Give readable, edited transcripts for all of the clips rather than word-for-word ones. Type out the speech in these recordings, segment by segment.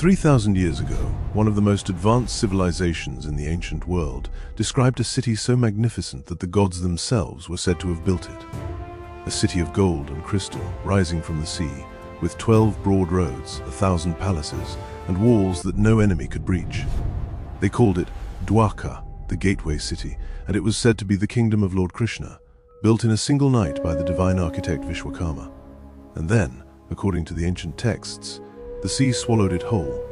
3,000 years ago, one of the most advanced civilizations in the ancient world described a city so magnificent that the gods themselves were said to have built it. A city of gold and crystal, rising from the sea, with 12 broad roads, 1,000 palaces, and walls that no enemy could breach. They called it Dwarka, the gateway city, and it was said to be the kingdom of Lord Krishna, built in a single night by the divine architect Vishwakarma. And then, according to the ancient texts, the sea swallowed it whole.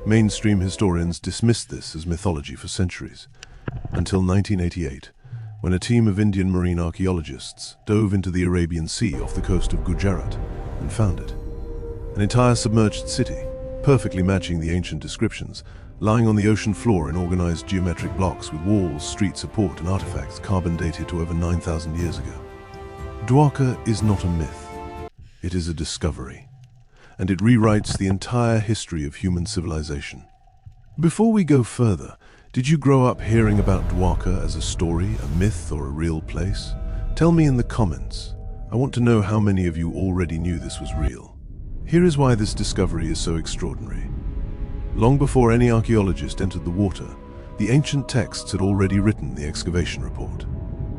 Mainstream historians dismissed this as mythology for centuries, until 1988, when a team of Indian marine archaeologists dove into the Arabian Sea off the coast of Gujarat and found it. An entire submerged city, perfectly matching the ancient descriptions, lying on the ocean floor in organized geometric blocks with walls, street support, and artifacts carbon dated to over 9,000 years ago. Dwarka is not a myth. It is a discovery, and it rewrites the entire history of human civilization. Before we go further, did you grow up hearing about Dwarka as a story, a myth, or a real place? Tell me in the comments. I want to know how many of you already knew this was real. Here is why this discovery is so extraordinary. Long before any archaeologist entered the water, the ancient texts had already written the excavation report.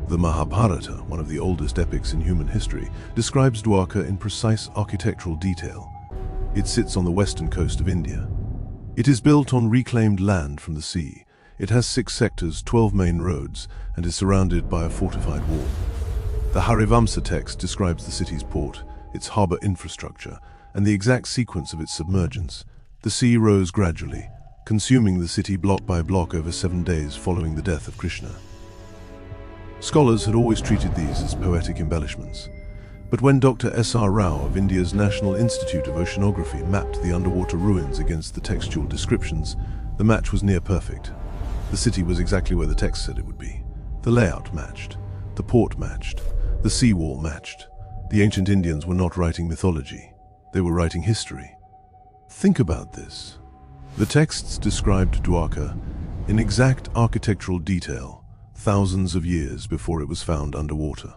The Mahabharata, one of the oldest epics in human history, describes Dwarka in precise architectural detail. It sits on the western coast of India. It is built on reclaimed land from the sea. It has 6 sectors, 12 main roads, and is surrounded by a fortified wall. The Harivamsa text describes the city's port, its harbor infrastructure, and the exact sequence of its submergence. The sea rose gradually, consuming the city block by block over 7 days following the death of Krishna. Scholars had always treated these as poetic embellishments. But when Dr. S.R. Rao of India's National Institute of Oceanography mapped the underwater ruins against the textual descriptions, the match was near perfect. The city was exactly where the text said it would be. The layout matched. The port matched. The seawall matched. The ancient Indians were not writing mythology. They were writing history. Think about this. The texts described Dwarka in exact architectural detail, thousands of years before it was found underwater.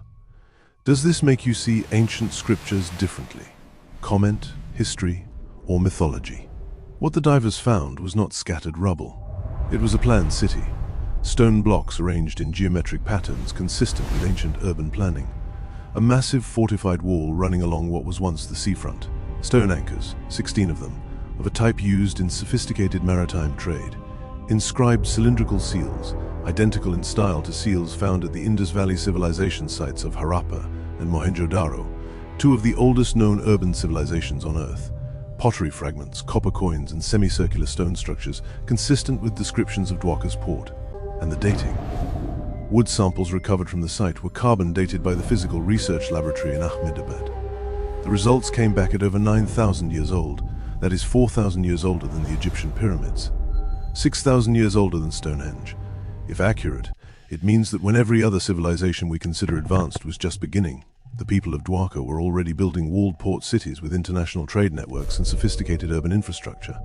Does this make you see ancient scriptures differently? Comment, history, or mythology? What the divers found was not scattered rubble. It was a planned city, stone blocks arranged in geometric patterns consistent with ancient urban planning. A massive fortified wall running along what was once the seafront. Stone anchors, 16 of them, of a type used in sophisticated maritime trade. Inscribed cylindrical seals, identical in style to seals found at the Indus Valley civilization sites of Harappa and Mohenjo-daro, 2 of the oldest known urban civilizations on Earth. Pottery fragments, copper coins, and semicircular stone structures consistent with descriptions of Dwarka's port. And the dating. Wood samples recovered from the site were carbon dated by the Physical Research Laboratory in Ahmedabad. The results came back at over 9,000 years old, that is 4,000 years older than the Egyptian pyramids, 6,000 years older than Stonehenge. If accurate, it means that when every other civilization we consider advanced was just beginning, the people of Dwarka were already building walled port cities with international trade networks and sophisticated urban infrastructure.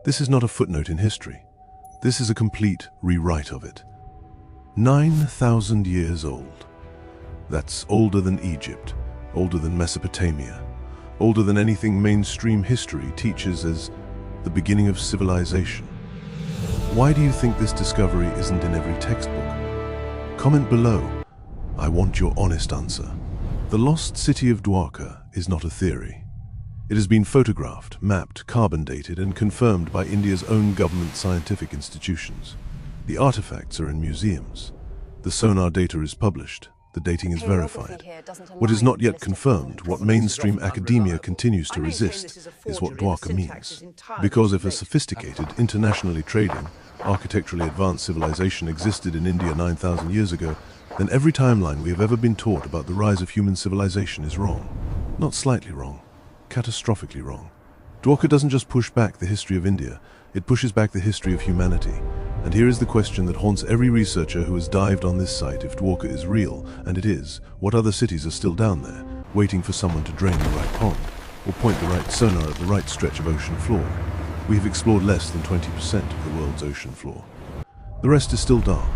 This is not a footnote in history. This is a complete rewrite of it. 9,000 years old. That's older than Egypt, older than Mesopotamia, older than anything mainstream history teaches as the beginning of civilization. Why do you think this discovery isn't in every textbook? Comment below. I want your honest answer. The Lost City of Dwarka is not a theory. It has been photographed, mapped, carbon dated, and confirmed by India's own government scientific institutions. The artifacts are in museums. The sonar data is published. The dating is verified. What is not yet confirmed, what mainstream academia continues to resist, is what Dwarka means. Because if a sophisticated, internationally trading, architecturally advanced civilization existed in India 9,000 years ago, then every timeline we have ever been taught about the rise of human civilization is wrong. Not slightly wrong, catastrophically wrong. Dwarka doesn't just push back the history of India, it pushes back the history of humanity. And here is the question that haunts every researcher who has dived on this site. If Dwarka is real, and it is, what other cities are still down there, waiting for someone to drain the right pond, or point the right sonar at the right stretch of ocean floor? We have explored less than 20% of the world's ocean floor. The rest is still dark.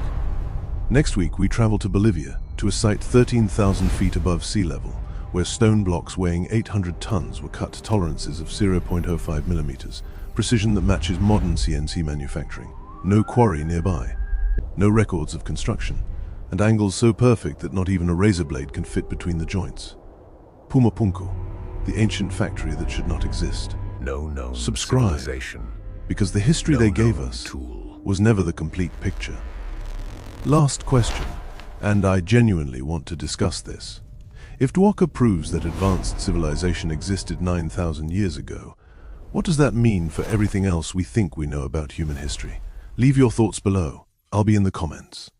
Next week we travel to Bolivia, to a site 13,000 feet above sea level, where stone blocks weighing 800 tons were cut to tolerances of 0.05 millimeters, Precision that matches modern CNC manufacturing. No quarry nearby. No records of construction. And angles so perfect that not even a razor blade can fit between the joints. Pumapunku, the ancient factory that should not exist. No known Subscribe, civilization. because the history they gave us Tool. was never the complete picture. Last question, and I genuinely want to discuss this. If Dwarka proves that advanced civilization existed 9,000 years ago, what does that mean for everything else we think we know about human history? Leave your thoughts below. I'll be in the comments.